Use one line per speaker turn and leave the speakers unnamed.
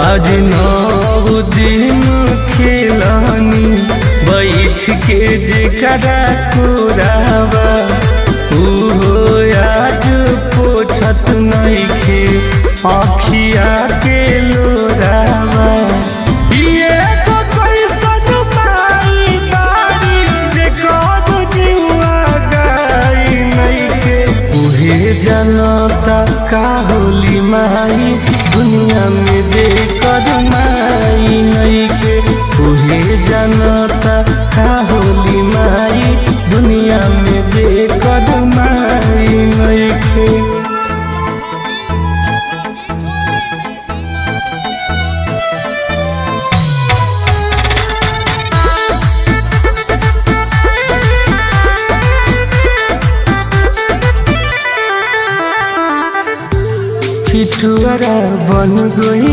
आज 9 दिन खेलानी बैठ के जेकरा कोरावा उहो आज पोछत नइखे आँखिया के लोरावा। ये तो कैसन माई बारी जे कद जुआ गाई नइखे उहे जनता का होली माई दुनिया में जे कद माई नइखे उहे जनता का होली माई दुनिया में जे कद माई नइखे। पिटुआरा बन गई